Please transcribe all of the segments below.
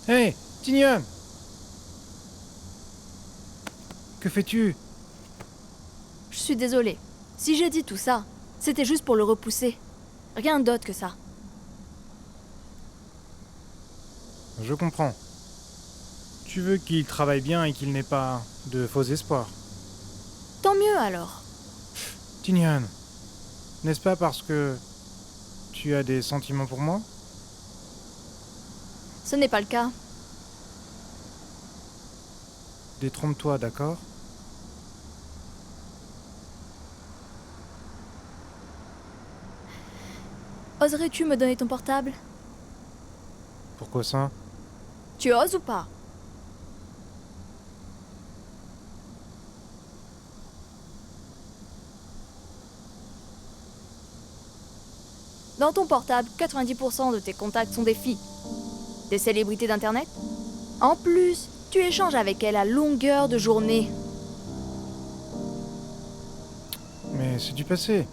Hé, Tignon! Que fais-tu? Je suis désolée. Si j'ai dit tout ça, c'était juste pour le repousser. Rien d'autre que ça. Je comprends. Tu veux qu'il travaille bien et qu'il n'ait pas de faux espoirs. Tant mieux alors. Tignon, n'est-ce pas parce que tu as des sentiments pour moi? Ce n'est pas le cas. Détrompe-toi, d'accord? Oserais-tu me donner ton portable? Pourquoi ça? Tu oses ou pas? Dans ton portable, 90% de tes contacts sont des filles. Des célébrités d'internet. En plus, tu échanges avec elles à longueur de journée. Mais c'est du passé.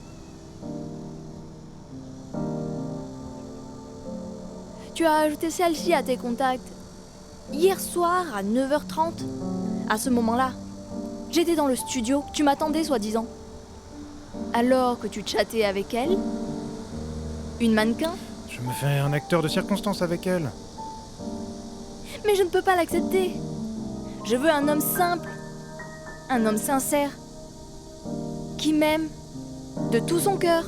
Tu as ajouté celle-ci à tes contacts. Hier soir à 9h30. À ce moment-là, j'étais dans le studio, tu m'attendais soi-disant. Alors que tu chattais avec elle, une mannequin, Je me fais un acteur de circonstance avec elle. mais je ne peux pas l'accepter. Je veux un homme simple, un homme sincère, qui m'aime de tout son cœur.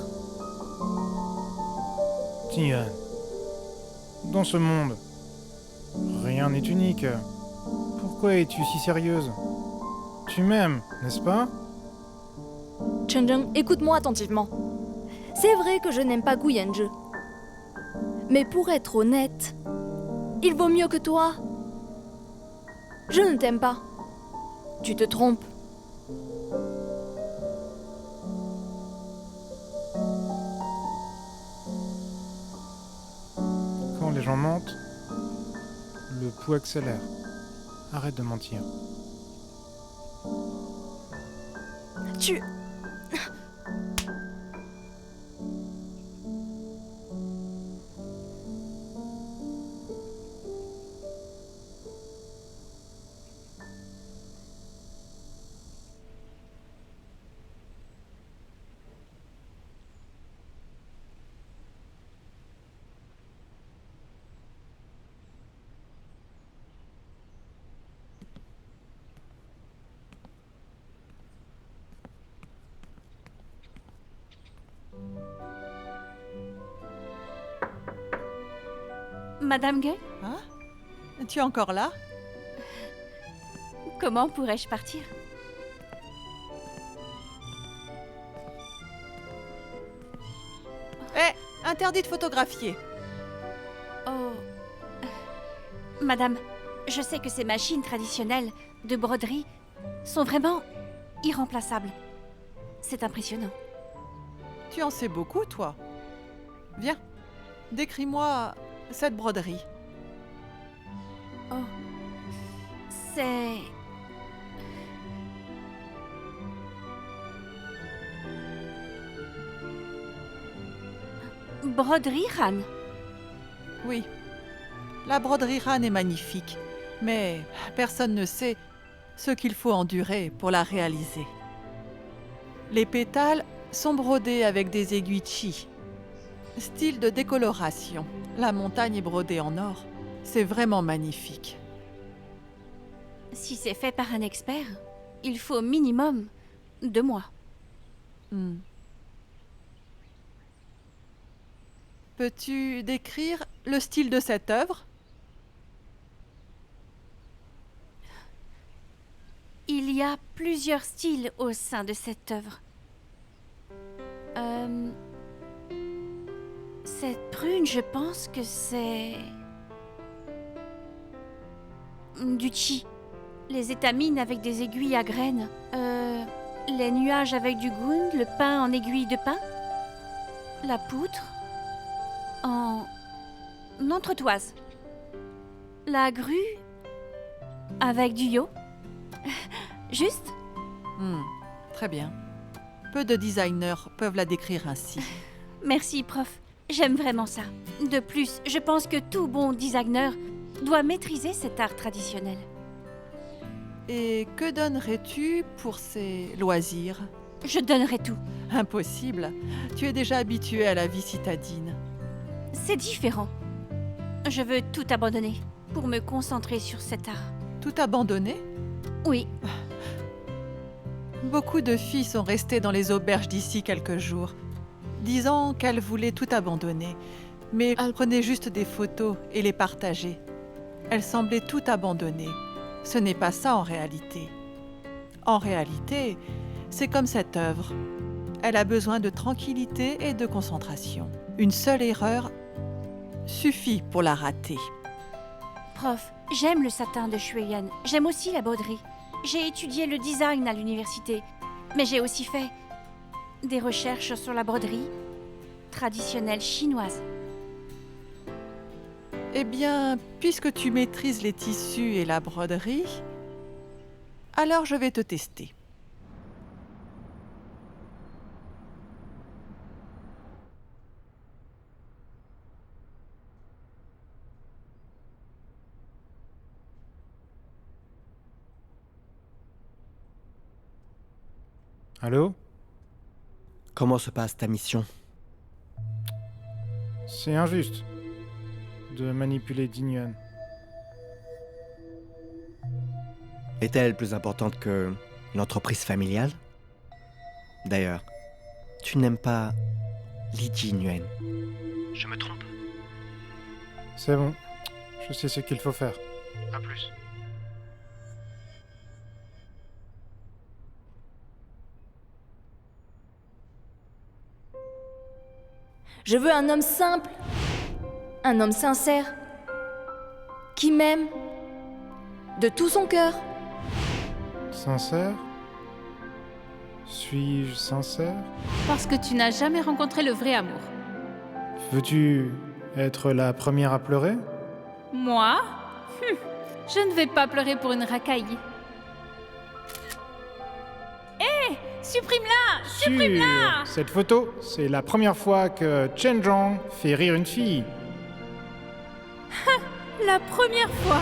Tignon, dans ce monde, rien n'est unique. Pourquoi es-tu si sérieuse? Tu m'aimes, n'est-ce pas? Chenjeng, écoute-moi attentivement. C'est vrai que je n'aime pas Gu Yanzhi. Mais pour être honnête, il vaut mieux que toi. Je ne t'aime pas. Tu te trompes. Quand les gens mentent, le pouls accélère. Arrête de mentir. Tu... Madame Gay, Hein? Tu es encore là? comment pourrais-je partir? Interdit de photographier. Oh. Madame, je sais que ces machines traditionnelles de broderie sont vraiment irremplaçables. C'est impressionnant. Tu en sais beaucoup, toi. Viens, décris-moi cette broderie. Oh. C'est... Broderie Han. Oui, la broderie Han est magnifique, mais personne ne sait ce qu'il faut endurer pour la réaliser. Les pétales sont brodés avec des aiguilles chi. Style de décoloration. La montagne est brodée en or. C'est vraiment magnifique. Si c'est fait par un expert, il faut minimum 2 mois. Hmm. Peux-tu décrire le style de cette œuvre? Il y a plusieurs styles au sein de cette œuvre. Cette prune, je pense que c'est... du chi. Les étamines avec des aiguilles à graines. Les nuages avec du gund, le pain en aiguille de pain. La poutre en entretoise. La grue avec du yo. Juste? Très bien. Peu de designers peuvent la décrire ainsi. Merci, prof. J'aime vraiment ça. De plus, je pense que tout bon designer doit maîtriser cet art traditionnel. Et que donnerais-tu pour ces loisirs? Je donnerai tout. Impossible. Tu es déjà habitué à la vie citadine. C'est différent. Je veux tout abandonner pour me concentrer sur cet art. Tout abandonné? Oui, Beaucoup de filles sont restées dans les auberges d'ici quelques jours, disant qu'elles voulaient tout abandonner, mais elles prenaient juste des photos et les partageaient. Elles semblaient tout abandonner. Ce n'est pas ça en réalité. En réalité, c'est comme cette œuvre. Elle a besoin de tranquillité et de concentration. Une seule erreur suffit pour la rater. prof, j'aime le satin de Shueyan. J'aime aussi la broderie. J'ai étudié le design à l'université, mais j'ai aussi fait des recherches sur la broderie traditionnelle chinoise. Eh bien, puisque tu maîtrises les tissus et la broderie, alors je vais te tester. Allô? Comment se passe ta mission? C'est injuste de manipuler Dingyuan. Est-elle plus importante que l'entreprise familiale? D'ailleurs, tu n'aimes pas Li Jingyuan. Je me trompe? C'est bon, je sais ce qu'il faut faire. À plus. Je veux un homme simple, un homme sincère, qui m'aime de tout son cœur. Sincère? Suis-je sincère? Parce que tu n'as jamais rencontré le vrai amour. Veux-tu être la première à pleurer? Moi Je ne vais pas pleurer pour une racaille. Hé Supprime-la Supprime-la Cette photo, c'est la première fois que Chen Zhang fait rire une fille. La première fois.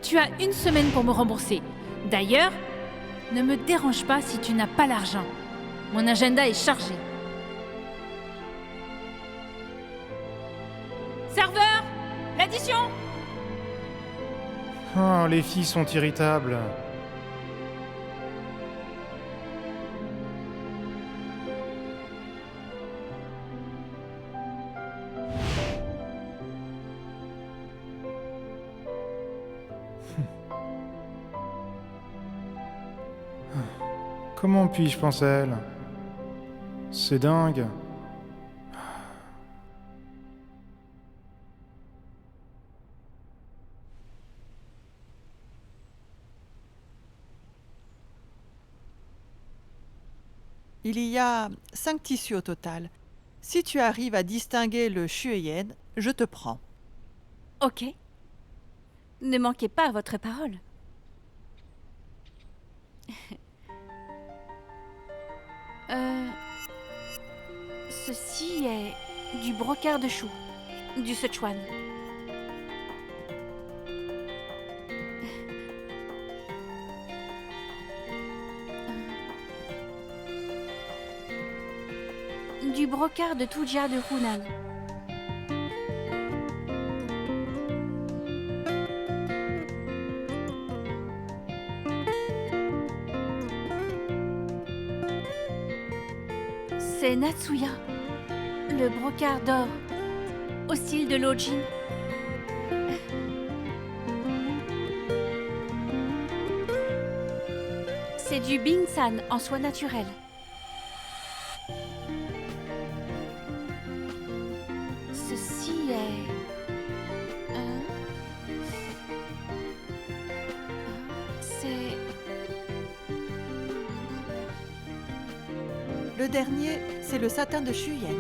Tu as 1 semaine pour me rembourser. D'ailleurs, ne me dérange pas si tu n'as pas l'argent. Mon agenda est chargé. Serveur, l'addition. Oh, les filles sont irritables. Comment puis-je penser à elle? C'est dingue. Il y a 5 tissus au total. Si tu arrives à distinguer le Shueyan, je te prends. Ok. Ne manquez pas à votre parole. Ceci est du brocart de chou, du Sichuan. Du brocart de Tujia de Hunan. C'est Natsuya, le brocart d'or, au style de Lojin. C'est du Bingsan en soie naturelle. Ceci est... c'est... Le dernier, c'est le satin de Shueyan.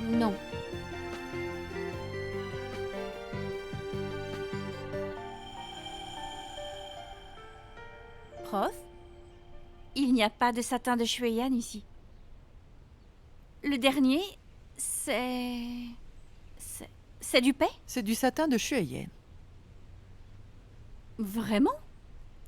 Non. Prof, Il n'y a pas de satin de Shueyan ici. Le dernier, c'est du paix? C'est du satin de Shueyan. Vraiment?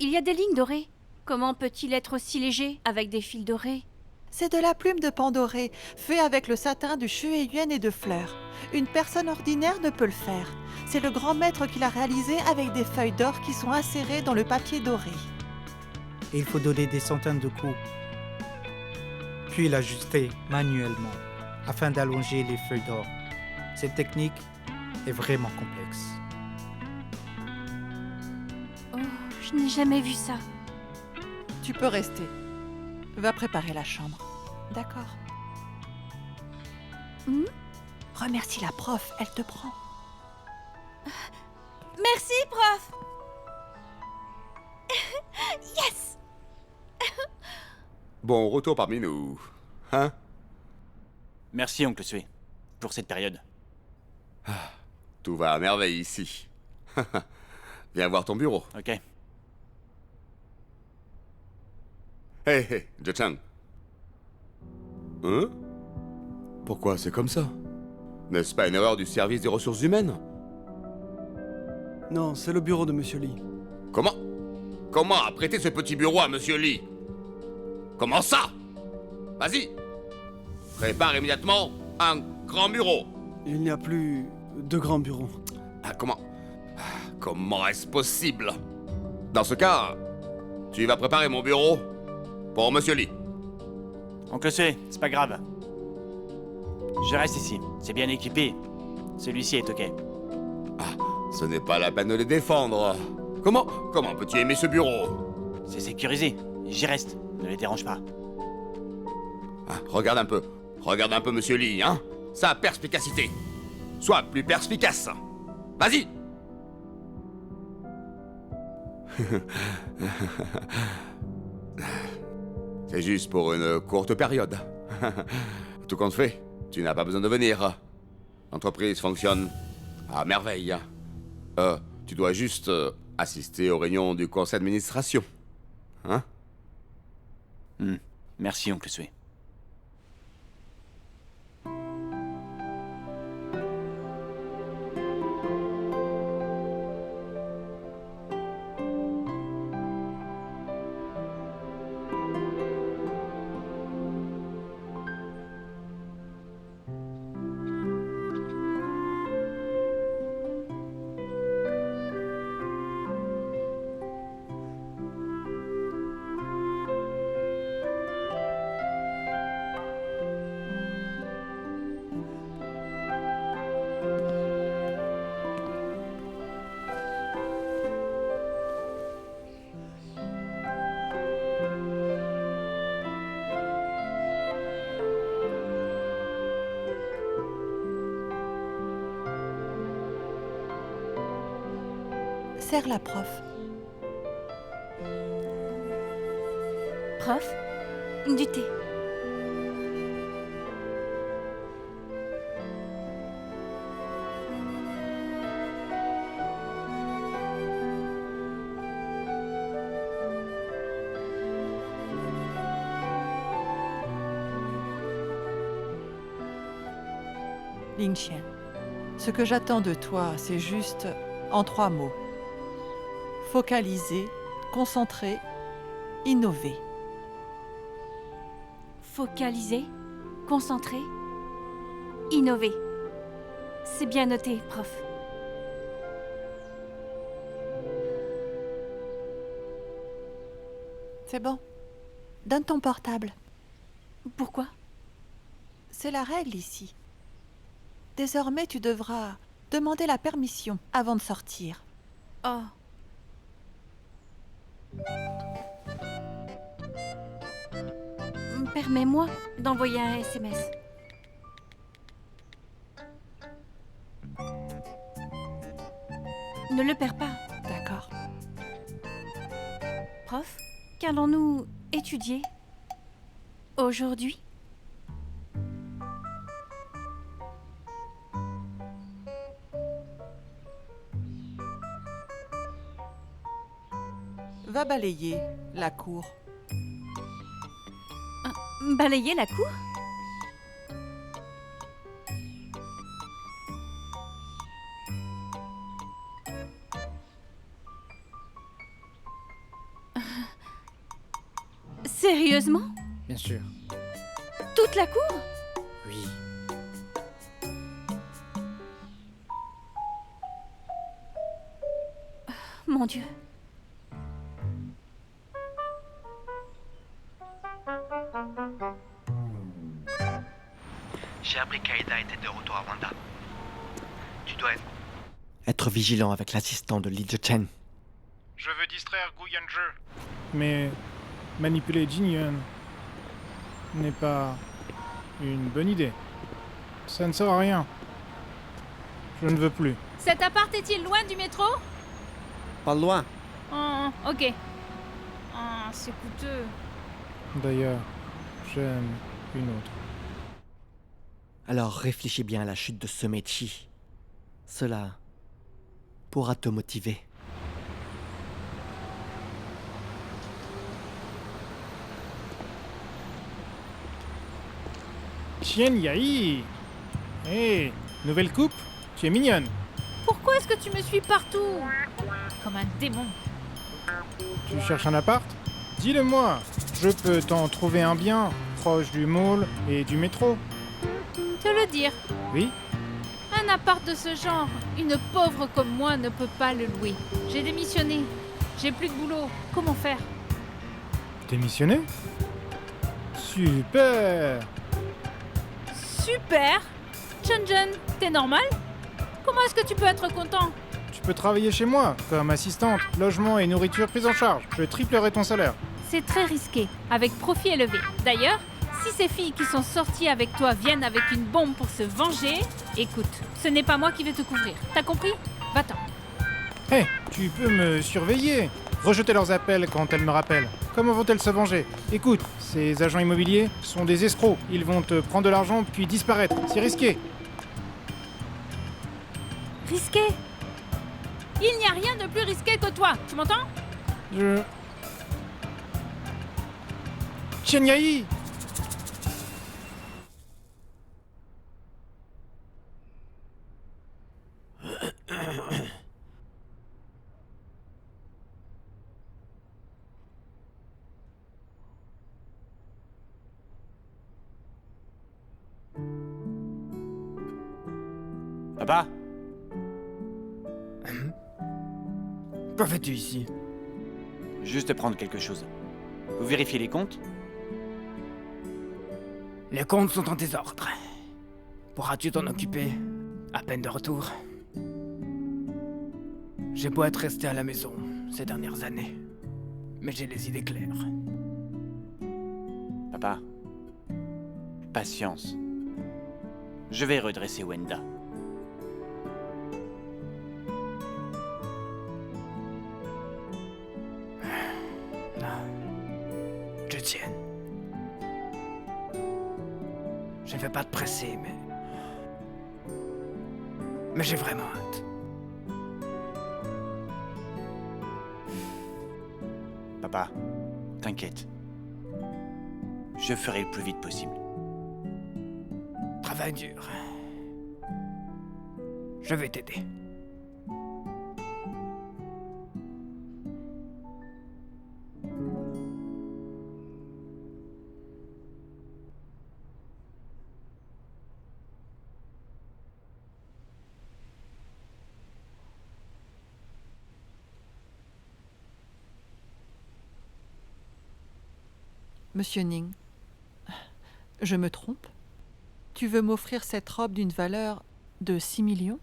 Il y a des lignes dorées. Comment peut-il être aussi léger avec des fils dorés? C'est de la plume de pan doré, fait avec le satin du Shueyan et de fleurs. Une personne ordinaire ne peut le faire. C'est le grand maître qui l'a réalisé avec des feuilles d'or qui sont insérées dans le papier doré. Et il faut donner des centaines de coups, puis l'ajuster manuellement afin d'allonger les feuilles d'or. Cette technique est vraiment complexe. Oh, je n'ai jamais vu ça. Tu peux rester. Va préparer la chambre. D'accord. Remercie la prof, elle te prend. Merci, prof. Yes. Bon retour parmi nous. Hein? Merci, oncle Sue, pour cette période. Tout va à merveille ici. Viens voir ton bureau. Ok. Hé, Jo-chan. Hein? Pourquoi c'est comme ça? N'est-ce pas une erreur du service des ressources humaines? Non, c'est le bureau de Monsieur Lee. Comment? Comment a prêté ce petit bureau à Monsieur Lee? Comment ça? Vas-y. Prépare immédiatement un grand bureau. Il n'y a plus de grands bureaux. Comment est-ce possible? Dans ce cas, tu vas préparer mon bureau pour Monsieur Lee. Oncle Sue, c'est pas grave. Je reste ici, c'est bien équipé. Celui-ci est ok. Ce n'est pas la peine de les défendre. Comment peux-tu aimer ce bureau? C'est sécurisé, j'y reste, ne les dérange pas. Regarde un peu Monsieur Lee, hein? Sa perspicacité. Sois plus perspicace. Vas-y. C'est juste pour une courte période. Tout compte fait, tu n'as pas besoin de venir. L'entreprise fonctionne à merveille. Tu dois juste assister aux réunions du conseil d'administration. Hein? Merci, oncle Sue. Sers la prof. Prof, du thé. Lingqian, ce que j'attends de toi, c'est juste en 3 mots. Focaliser, concentrer, innover. Focaliser, concentrer, innover. C'est bien noté, prof. C'est bon. Donne ton portable. Pourquoi? C'est la règle ici. Désormais, tu devras demander la permission avant de sortir. Oh. Permets-moi d'envoyer un SMS. Ne le perds pas. D'accord. Prof, qu'allons-nous étudier aujourd'hui? Va balayer la cour. Balayer la cour? Sérieusement? Bien sûr. Toute la cour? Oui. Mon Dieu. J'ai appris qu'Aïda était de retour à Wanda. Tu dois être vigilant avec l'assistant de Li Chen. Je veux distraire Gu Yanzhi. Mais manipuler Jin Yuan n'est pas une bonne idée. Ça ne sert à rien. Je ne veux plus. Cet appart est-il loin du métro? Pas loin. Oh, ok. Ah, c'est coûteux. D'ailleurs, j'aime une autre. Alors réfléchis bien à la chute de ce Meiji. Cela pourra te motiver. Qian Yai. Hé, nouvelle coupe? Tu es mignonne. Pourquoi est-ce que tu me suis partout? Comme un démon. Tu cherches un appart? Dis-le-moi. Je peux t'en trouver un bien, proche du mall et du métro. Te le dire. Oui? Un appart de ce genre, une pauvre comme moi ne peut pas le louer. J'ai démissionné. J'ai plus de boulot. Comment faire? Démissionné? Super! Super! Chunjun, t'es normal? Comment est-ce que tu peux être content? Tu peux travailler chez moi, comme assistante, logement et nourriture prise en charge. Je triplerai ton salaire. C'est très risqué, avec profit élevé. D'ailleurs, si ces filles qui sont sorties avec toi viennent avec une bombe pour se venger, écoute, ce n'est pas moi qui vais te couvrir. T'as compris? Va-t'en. Hé, tu peux me surveiller. Rejeter leurs appels quand elles me rappellent. Comment vont-elles se venger? Écoute, ces agents immobiliers sont des escrocs. Ils vont te prendre de l'argent puis disparaître. C'est risqué. Risqué? Il n'y a rien de plus risqué que toi, tu m'entends? Qian Yai! Papa? Que fais-tu ici? Juste prendre quelque chose. Vous vérifiez les comptes? Les comptes sont en désordre. Pourras-tu t'en occuper? À peine de retour. J'ai beau être resté à la maison ces dernières années, mais j'ai les idées claires. Papa? Patience. Je vais redresser Wenda. Je tiens. Je ne vais pas te presser, mais j'ai vraiment hâte. Papa, t'inquiète. Je ferai le plus vite possible. Travail dur. Je vais t'aider. Monsieur Ning, je me trompe? Tu veux m'offrir cette robe d'une valeur de 6 millions?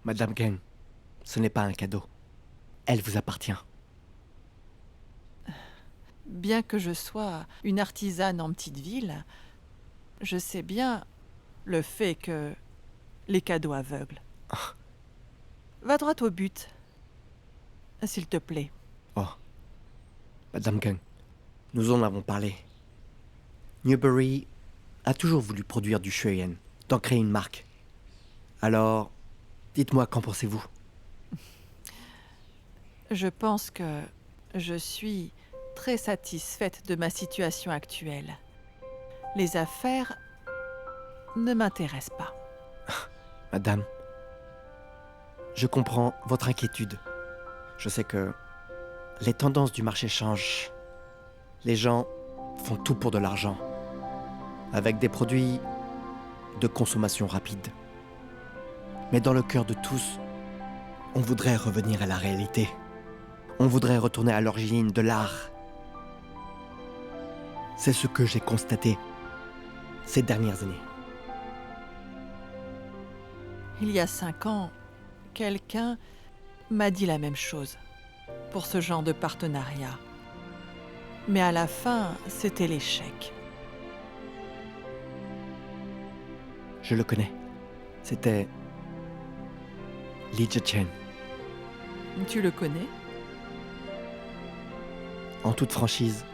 Madame Geng, ce n'est pas un cadeau. Elle vous appartient. Bien que je sois une artisane en petite ville, je sais bien le fait que les cadeaux aveuglent. Va droit au but, s'il te plaît. Oh, Madame Geng, nous en avons parlé. Newbury a toujours voulu produire du Shueyan, d'en créer une marque. Alors, dites-moi, qu'en pensez-vous? Je pense que je suis très satisfaite de ma situation actuelle. Les affaires ne m'intéressent pas. Madame, je comprends votre inquiétude. Je sais que les tendances du marché changent. Les gens font tout pour de l'argent, avec des produits de consommation rapide. Mais dans le cœur de tous, on voudrait revenir à la réalité. On voudrait retourner à l'origine de l'art. C'est ce que j'ai constaté ces dernières années. Il y a 5 ans, quelqu'un m'a dit la même chose pour ce genre de partenariat. Mais à la fin, c'était l'échec. Je le connais. C'était Li Zhichen. Tu le connais? En toute franchise,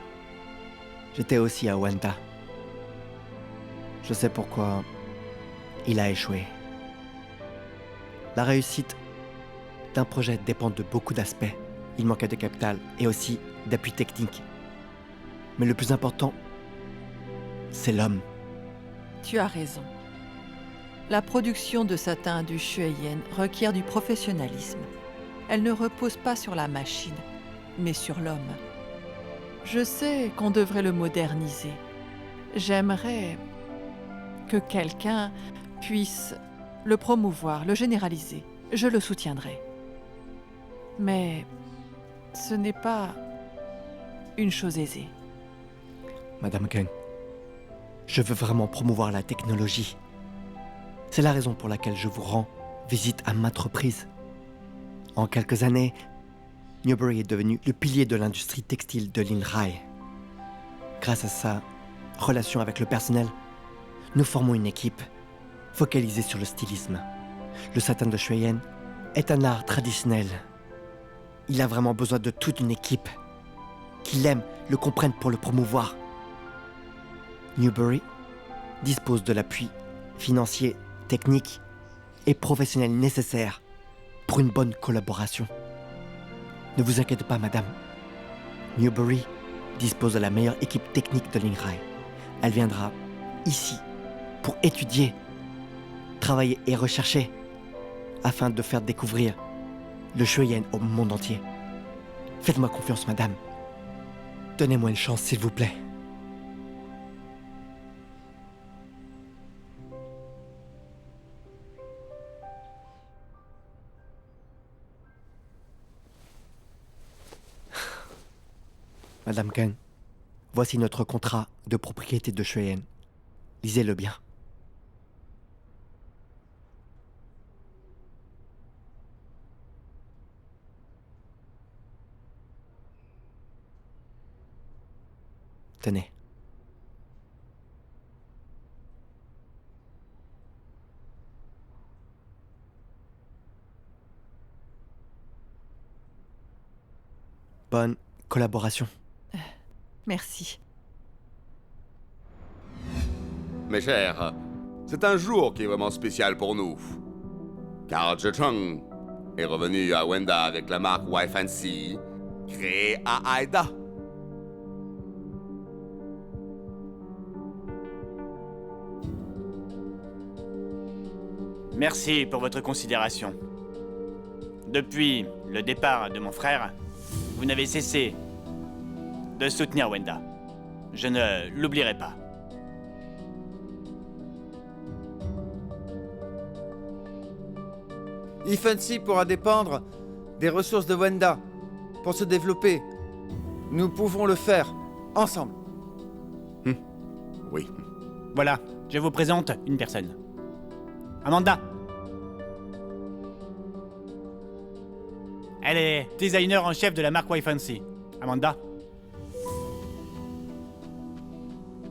j'étais aussi à Wenda. Je sais pourquoi il a échoué. La réussite d'un projet dépend de beaucoup d'aspects. Il manquait de capital et aussi d'appui technique. Mais le plus important, c'est l'homme. Tu as raison. La production de satin du Shueyan requiert du professionnalisme. Elle ne repose pas sur la machine, mais sur l'homme. Je sais qu'on devrait le moderniser. J'aimerais que quelqu'un puisse le promouvoir, le généraliser. Je le soutiendrai. Mais ce n'est pas une chose aisée. Madame Kang, je veux vraiment promouvoir la technologie. C'est la raison pour laquelle je vous rends visite à maintes reprises. En quelques années, Newbury est devenu le pilier de l'industrie textile de l'Inrai. Grâce à sa relation avec le personnel, nous formons une équipe focalisée sur le stylisme. Le satin de Shueyan est un art traditionnel. Il a vraiment besoin de toute une équipe qui l'aime, le comprenne pour le promouvoir. Newbury dispose de l'appui financier, technique et professionnel nécessaire pour une bonne collaboration. Ne vous inquiétez pas, madame. Newbury dispose de la meilleure équipe technique de l'Inrai. Elle viendra ici pour étudier, travailler et rechercher afin de faire découvrir le Shueyan au monde entier. Faites-moi confiance, madame. Donnez-moi une chance, s'il vous plaît. Madame Kang, voici notre contrat de propriété de Shueyan. Lisez-le bien. Tenez. Bonne collaboration. Merci. Mes chers, c'est un jour qui est vraiment spécial pour nous. Car Zhicheng est revenu à Wenda avec la marque Y-Fancy, créée à Aida. Merci pour votre considération. Depuis le départ de mon frère, vous n'avez cessé de soutenir Wenda. Je ne l'oublierai pas. Y-Fancy pourra dépendre des ressources de Wenda pour se développer. Nous pouvons le faire ensemble. Oui. Voilà, je vous présente une personne. Amanda. Elle est designer en chef de la marque Y-Fancy. Amanda.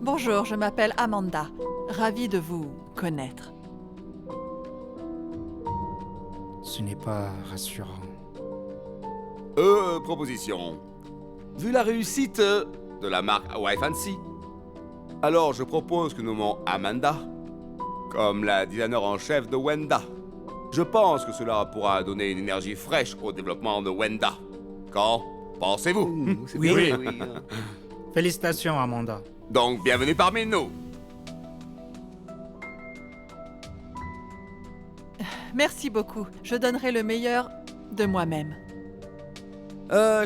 Bonjour, je m'appelle Amanda. Ravie de vous connaître. Ce n'est pas rassurant. Proposition. Vu la réussite de la marque Y-Fancy, alors je propose que nous nommions Amanda comme la designer en chef de Wenda. Je pense que cela pourra donner une énergie fraîche au développement de Wenda. Quand Pensez-vous? Oui. Félicitations, Amanda. Donc, bienvenue parmi nous. Merci beaucoup. Je donnerai le meilleur de moi-même.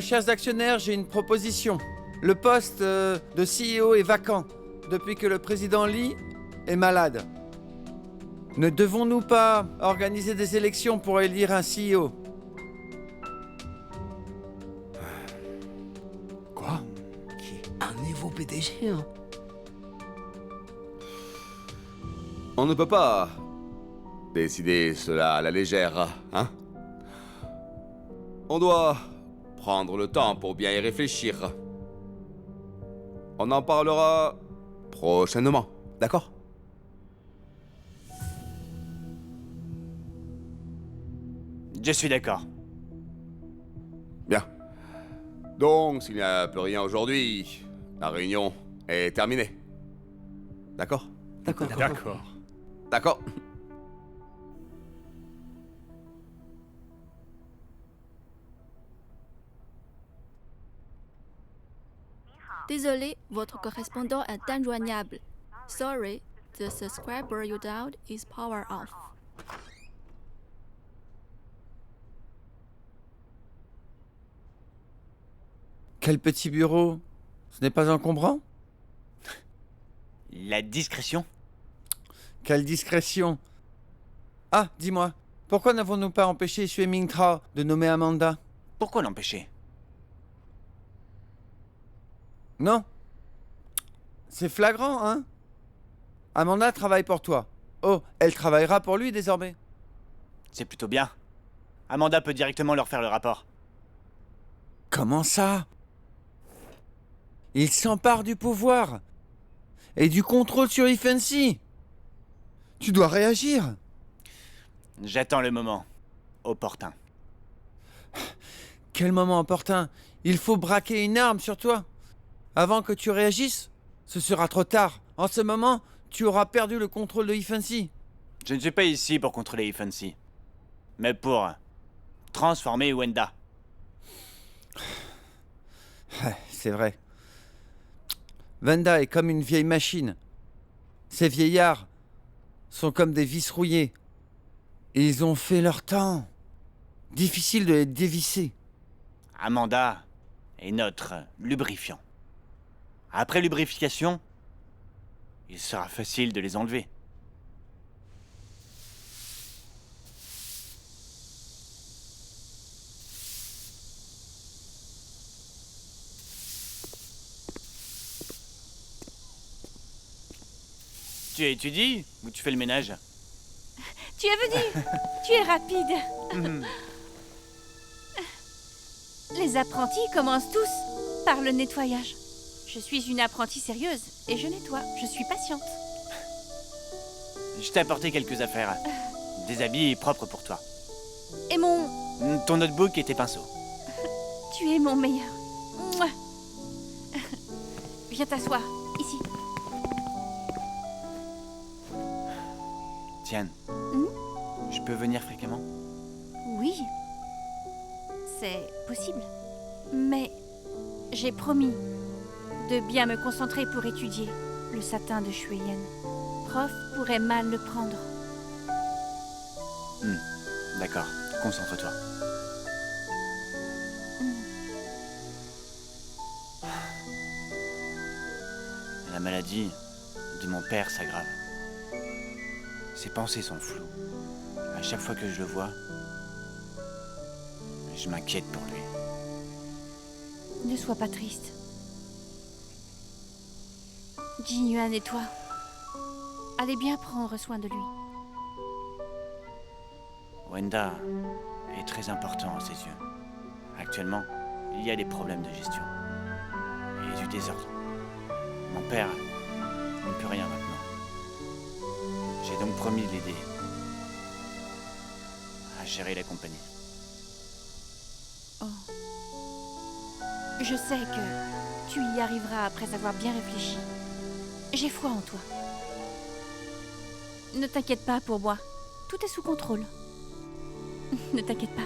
Chers actionnaires, j'ai une proposition. Le poste de CEO est vacant depuis que le président Lee est malade. Ne devons-nous pas organiser des élections pour élire un CEO? Quoi? Un nouveau PDG, hein? On ne peut pas décider cela à la légère, hein? On doit prendre le temps pour bien y réfléchir. On en parlera prochainement, d'accord? Je suis d'accord. Bien. Donc, s'il n'y a plus rien aujourd'hui, la réunion est terminée. D'accord? D'accord. D'accord. Désolé, votre correspondant est injoignable. Sorry, the subscriber you dialed is power off. Quel petit bureau? Ce n'est pas encombrant? La discrétion? Quelle discrétion! Ah, dis-moi, pourquoi n'avons-nous pas empêché Xue Mingtra de nommer Amanda? Pourquoi l'empêcher? Non. C'est flagrant, hein? Amanda travaille pour toi. Oh, elle travaillera pour lui désormais. C'est plutôt bien. Amanda peut directement leur faire le rapport. Comment ça? Il s'empare du pouvoir et du contrôle sur Ifensi. Tu dois réagir. J'attends le moment opportun. Quel moment opportun? Il faut braquer une arme sur toi. Avant que tu réagisses, ce sera trop tard. En ce moment, tu auras perdu le contrôle de Ifensi. Je ne suis pas ici pour contrôler Ifensi, mais pour transformer Wenda. C'est vrai. Wenda est comme une vieille machine. Ces vieillards sont comme des vis rouillées. Ils ont fait leur temps. Difficile de les dévisser. Amanda est notre lubrifiant. Après lubrification, il sera facile de les enlever. Tu étudies ou tu fais le ménage? Tu es venu. Tu es rapide. Les apprentis commencent tous par le nettoyage. Je suis une apprentie sérieuse et je nettoie. Je suis patiente. Je t'ai apporté quelques affaires. Des habits propres pour toi. Et mon... Ton notebook et tes pinceaux. Tu es mon meilleur. Mouah. Viens t'asseoir, ici. Tiens, je peux venir fréquemment? Oui. C'est possible. Mais j'ai promis de bien me concentrer pour étudier le satin de Shueyan. Prof pourrait mal le prendre. D'accord, concentre-toi. La maladie de mon père s'aggrave. Ses pensées sont floues. À chaque fois que je le vois, je m'inquiète pour lui. Ne sois pas triste. Jin Yuan et toi, allez bien prendre soin de lui. Wenda est très important à ses yeux. Actuellement, il y a des problèmes de gestion et du désordre. Mon père ne peut rien maintenant. J'ai donc promis de l'aider à gérer la compagnie. Oh. Je sais que tu y arriveras après avoir bien réfléchi. J'ai foi en toi. Ne t'inquiète pas pour moi. Tout est sous contrôle. Ne t'inquiète pas.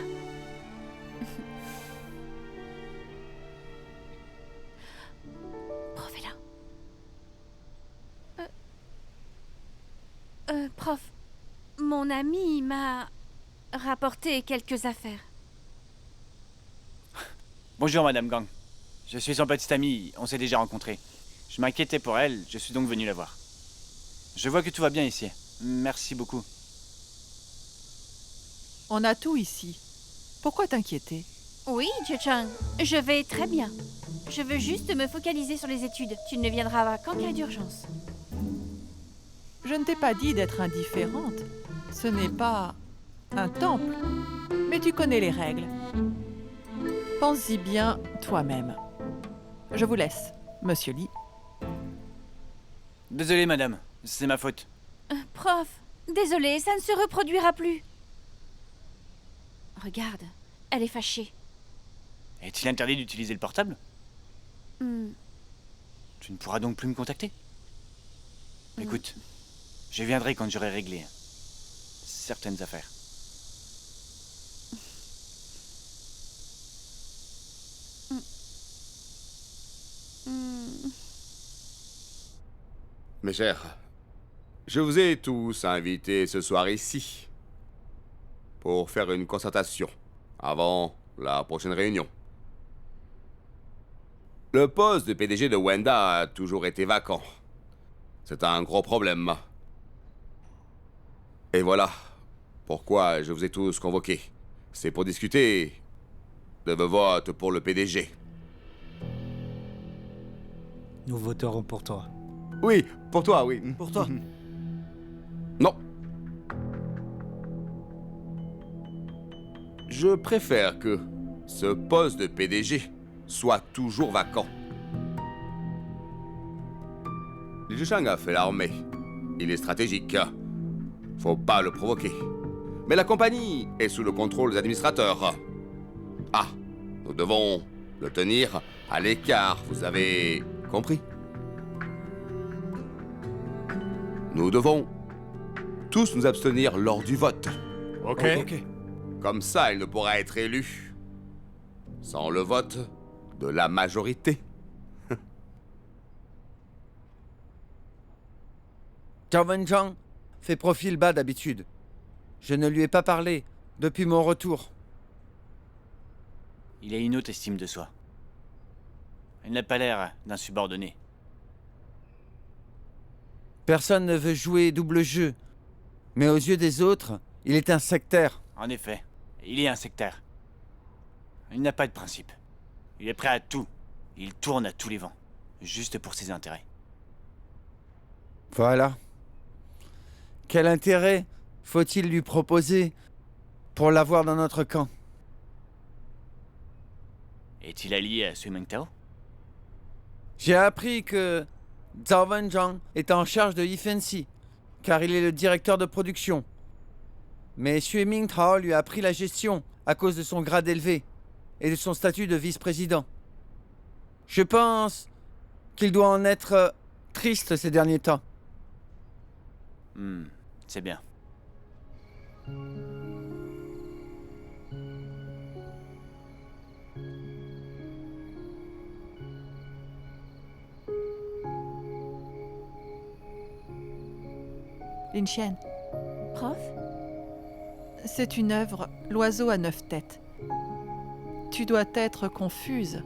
Prof, mon ami m'a rapporté quelques affaires. Bonjour, Madame Gang. Je suis son petit ami, on s'est déjà rencontrés. Je m'inquiétais pour elle, je suis donc venu la voir. Je vois que tout va bien ici. Merci beaucoup. On a tout ici. Pourquoi t'inquiéter? Oui, Chang, je vais très bien. Je veux juste me focaliser sur les études. Tu ne viendras qu'en cas d'urgence. Je ne t'ai pas dit d'être indifférente. Ce n'est pas un temple. Mais tu connais les règles. Pense-y bien toi-même. Je vous laisse, Monsieur Lee. Désolé, madame, c'est ma faute. Prof, désolé, ça ne se reproduira plus. Regarde, elle est fâchée. Est-il interdit d'utiliser le portable? Hmm, Tu ne pourras donc plus me contacter? Écoute, je viendrai quand j'aurai réglé certaines affaires. hmm. Mes chers, je vous ai tous invités ce soir ici pour faire une concertation avant la prochaine réunion. Le poste de PDG de Wenda a toujours été vacant. C'est un gros problème. Et voilà pourquoi je vous ai tous convoqués. C'est pour discuter de vos votes pour le PDG. Nous voterons pour toi. Oui, pour toi, oui. Pour toi. Non. Je préfère que ce poste de PDG soit toujours vacant. Li Zhichang a fait l'armée. Il est stratégique. Faut pas le provoquer. Mais la compagnie est sous le contrôle des administrateurs. Ah, nous devons le tenir à l'écart, vous avez compris? Nous devons tous nous abstenir lors du vote. Ok. Comme ça, il ne pourra être élu sans le vote de la majorité. Zhao Wenjiang fait profil bas d'habitude. Je ne lui ai pas parlé depuis mon retour. Il a une haute estime de soi. Il n'a pas l'air d'un subordonné. Personne ne veut jouer double jeu. Mais aux yeux des autres, il est un sectaire. En effet, il est un sectaire. Il n'a pas de principe. Il est prêt à tout. Il tourne à tous les vents, juste pour ses intérêts. Voilà. Quel intérêt faut-il lui proposer pour l'avoir dans notre camp? Est-il allié à Sui Mengtao? J'ai appris que Zhao Wenjiang est en charge de Yifensi, car il est le directeur de production. Mais Xue Mingtao lui a pris la gestion à cause de son grade élevé et de son statut de vice-président. Je pense qu'il doit en être triste ces derniers temps. C'est bien. Lin Xian, Prof, c'est une œuvre, L'oiseau à 9 têtes. Tu dois être confuse.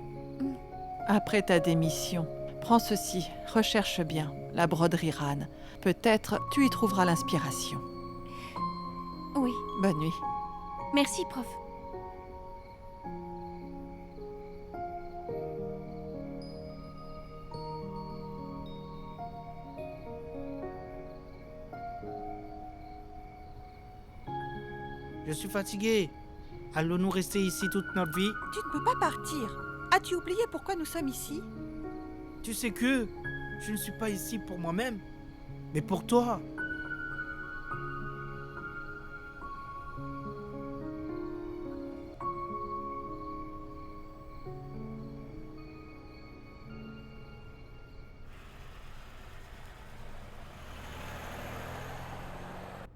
Après ta démission, prends ceci, recherche bien, la broderie Ran. Peut-être tu y trouveras l'inspiration. oui. Bonne nuit. Merci, prof. Je suis fatigué. Allons-nous rester ici toute notre vie? Tu ne peux pas partir. As-tu oublié pourquoi nous sommes ici? Tu sais que je ne suis pas ici pour moi-même, mais pour toi.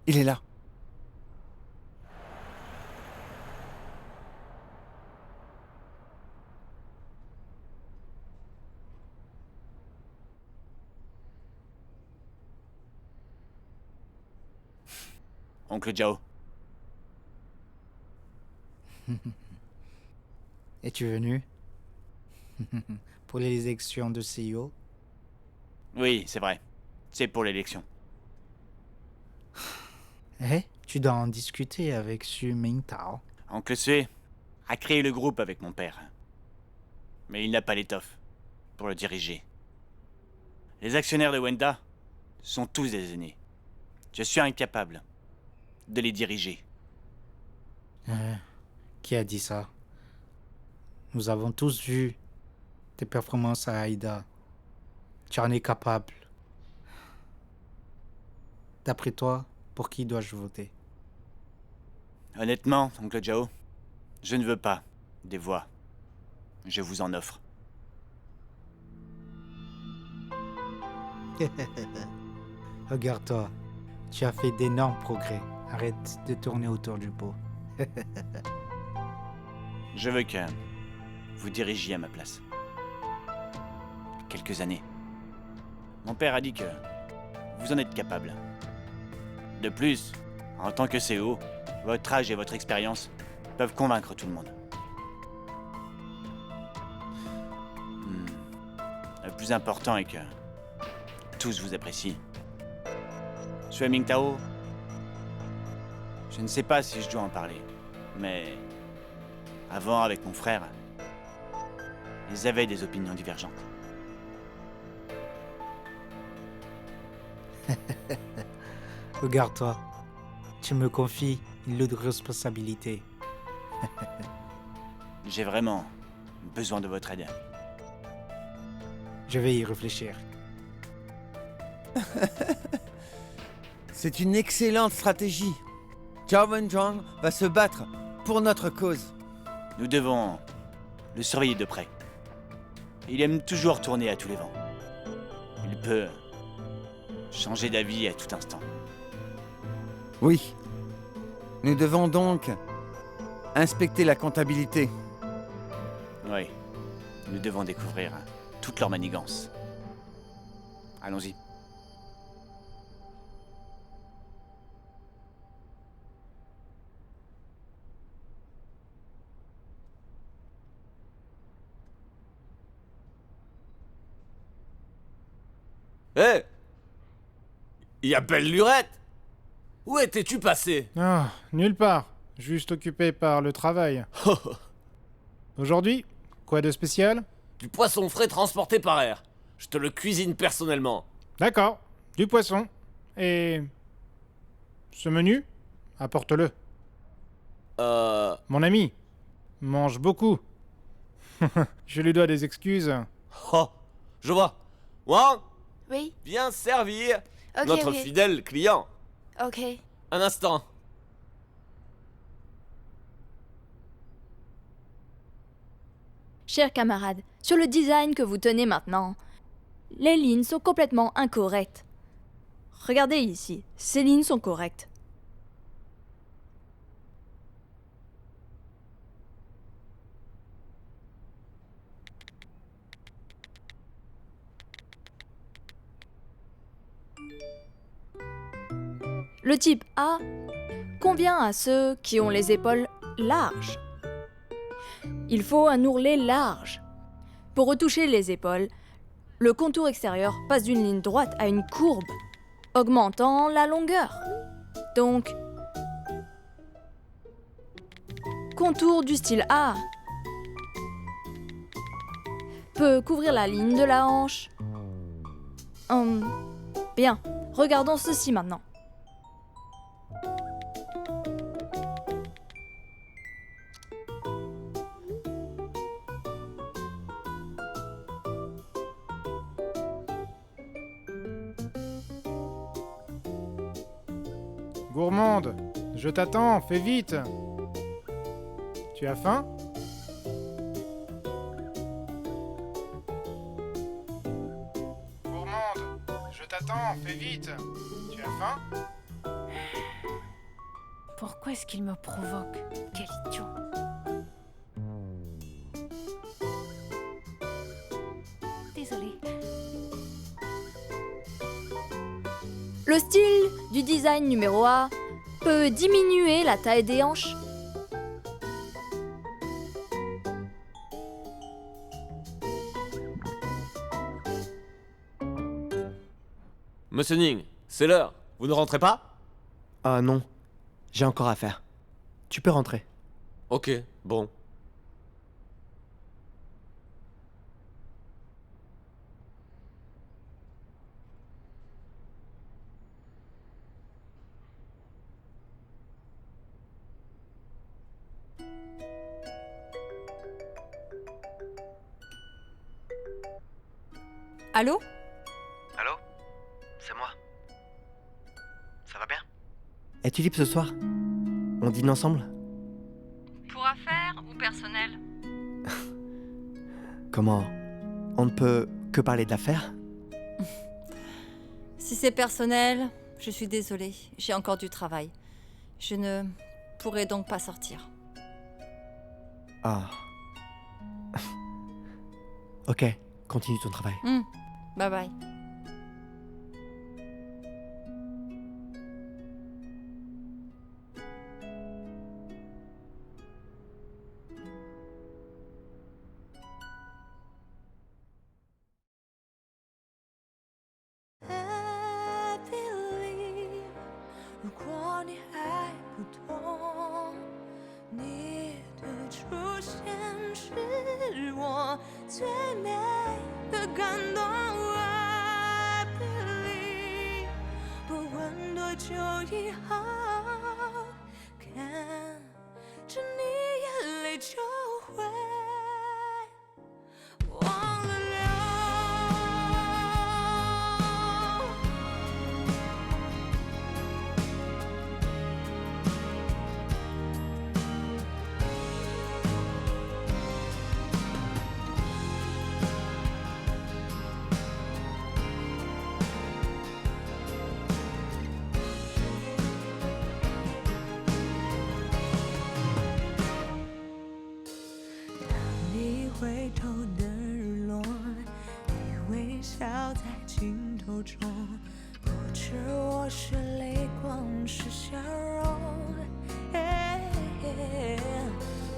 Il est là. oncle Jao. Es-tu venu pour les élections de CEO? Oui, c'est vrai. C'est pour l'élection. Eh, tu dois en discuter avec Su Mingtao. Oncle Sue a créé le groupe avec mon père. Mais il n'a pas l'étoffe pour le diriger. Les actionnaires de Wenda sont tous des aînés. Je suis incapable de les diriger. Qui a dit ça? Nous avons tous vu tes performances à Aïda. Tu en es capable. D'après toi, pour qui dois-je voter? Honnêtement, oncle Jao, je ne veux pas des voix. Je vous en offre. Regarde-toi, tu as fait d'énormes progrès. Arrête de tourner autour du pot. Je veux que vous dirigiez à ma place. Quelques années. Mon père a dit que vous en êtes capable. De plus, en tant que CEO, votre âge et votre expérience peuvent convaincre tout le monde. Le plus important est que tous vous apprécient. Sue Mingtao, je ne sais pas si je dois en parler, mais avant, avec mon frère, ils avaient des opinions divergentes. Regarde-toi, tu me confies une lourde responsabilité. J'ai vraiment besoin de votre aide. Je vais y réfléchir. C'est une excellente stratégie. Zhao Wenzhuang va se battre pour notre cause. Nous devons le surveiller de près. Il aime toujours tourner à tous les vents. Il peut changer d'avis à tout instant. Oui. Nous devons donc inspecter la comptabilité. Oui. Nous devons découvrir toute leur manigance. Allons-y. Hé Il y a belle lurette. Où étais-tu passé? Ah, nulle part. Juste occupé par le travail. Aujourd'hui, quoi de spécial? Du poisson frais transporté par air. Je te le cuisine personnellement. D'accord, du poisson. Et... ce menu? Apporte-le. Mon ami, mange beaucoup. Je lui dois des excuses. Oh, je vois. Wang, Oui, viens servir ok, notre ok. fidèle client. Ok. Un instant. Chers camarades, sur le design que vous tenez maintenant, les lignes sont complètement incorrectes. Regardez ici, ces lignes sont correctes. Le type A convient à ceux qui ont les épaules larges. Il faut un ourlet large. Pour retoucher les épaules, le contour extérieur passe d'une ligne droite à une courbe, augmentant la longueur. Donc, contour du style A peut couvrir la ligne de la hanche. Bien, regardons ceci maintenant. Gourmande, je t'attends, fais vite. Tu as faim? Gourmande, je t'attends, fais vite. Tu as faim? Pourquoi est-ce qu'il me provoque? Quel idiot. Désolée. Le style du design numéro A peut diminuer la taille des hanches. Monsieur Ning, c'est l'heure. Vous ne rentrez pas? Ah non, j'ai encore à faire. Tu peux rentrer. Ok, bon. Allô? Allô? C'est moi. Ça va bien? Es-tu libre ce soir? On dîne ensemble? Pour affaires ou personnel? Comment? On ne peut que parler d'affaires? Si c'est personnel, je suis désolée, j'ai encore du travail. Je ne pourrai donc pas sortir. Ah. Ok, continue ton travail. Bye bye.回头的日落，你微笑在镜头中，不知我是泪光是笑容。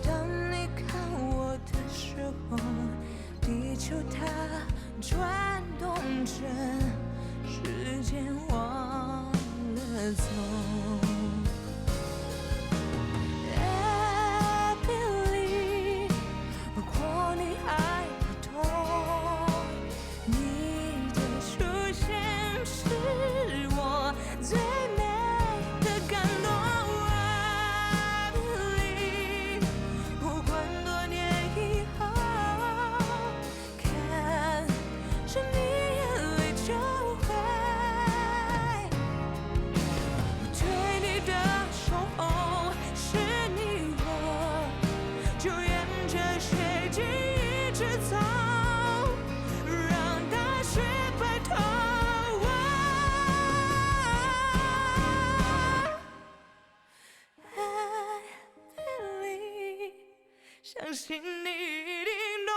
当你看我的时候，地球它转动着，时间忘了走。相信你一定懂。